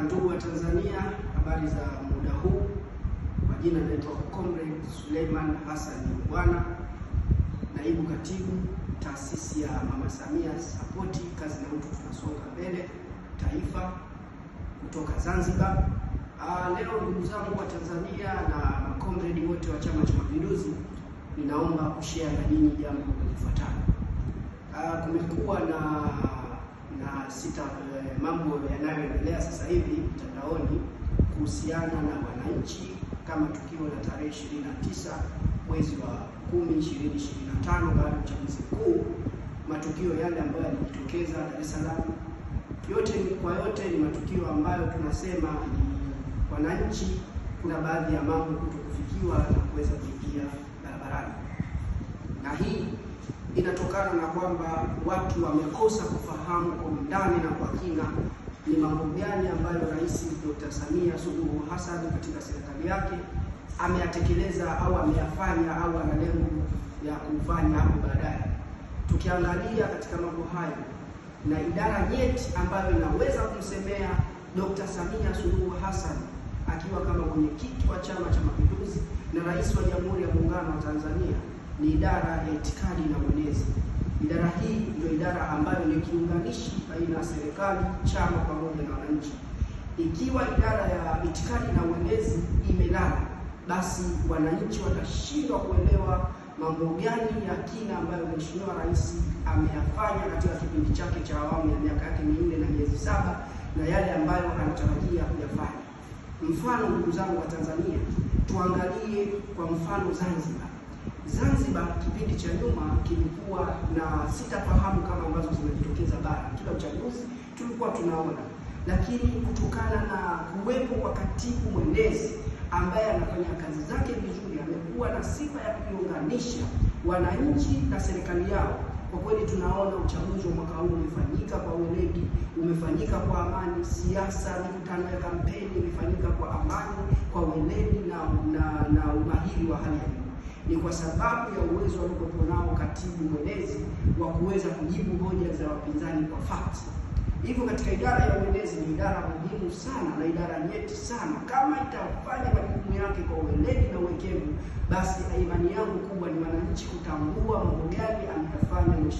Ndugu wa Tanzania, habari za muda huu. Kwa jina naitwa Comrade Suleiman Hassan Bwana, naibu katibu taasisi ya Mama Samia Sapoti kazi na utu tunasonga mbele taifa kutoka Zanzibar. Leo ndugu zangu wa Tanzania na comrade wote wa Chama cha Mapinduzi, ninaomba kushare na nyinyi jambo lifuatalo. Kumekuwa na mambo yanayoendelea sasa hivi mtandaoni kuhusiana na wananchi, kama tukio la tarehe 29 mwezi wa 10 2025 baada ya uchaguzi mkuu, matukio yale ambayo yalijitokeza Dar es Salaam. Yote ni matukio ambayo tunasema ni wananchi, kuna baadhi ya mambo kutokufikiwa na kuweza kuingia barabarani, na hii inatokana na kwamba watu wamekosa kufahamu kwa undani na kwa kina ni mambo gani ambayo Rais Dr. Samia Suluhu Hassan katika serikali yake ameyatekeleza au ameyafanya au ana lengo ya kufanya hapo baadaye. Tukiangalia katika mambo hayo na idara nyeti ambayo inaweza kumsemea Dr. Samia Suluhu Hassan akiwa kama mwenyekiti wa Chama cha Mapinduzi na Rais wa Jamhuri ya Muungano wa Tanzania ni idara ya itikadi na uenezi. Idara hii ndio idara ambayo ni kiunganishi baina ya serikali, chama pamoja na wananchi. Ikiwa idara ya itikadi na uenezi imelala, basi wananchi watashindwa kuelewa mambo gani ya kina ambayo Mheshimiwa Rais ameyafanya katika kipindi chake cha awamu ya miaka yake 4 na miezi 7 na yale ambayo anatarajia kuyafanya. Mfano, ndugu zangu wa Tanzania, tuangalie kwa mfano Zanzibar kipindi cha nyuma kilikuwa na sitafahamu kama ambazo zinajitokeza bara. Kila uchaguzi tulikuwa tunaona, lakini kutokana na kuwepo kwa katibu mwenezi ambaye anafanya kazi zake vizuri, amekuwa na sifa ya kuunganisha wananchi na serikali yao. Kwa kweli tunaona uchaguzi wa mwaka huu umefanyika kwa weledi, umefanyika kwa amani, siasa, mikutano ya kampeni imefanyika kwa amani, kwa weledi na umahiri wa hali ya juu. Ni kwa sababu ya uwezo aliokuwa nao katibu mwenezi wa kuweza kujibu hoja za wapinzani kwa fact. Hivyo katika idara ya uenezi ni idara muhimu sana na idara nyeti sana. Kama itafanya majukumu yake kwa weledi na uwekevu, basi imani yangu kubwa ni wananchi kutambua mambo gani ameyafanya Mheshimiwa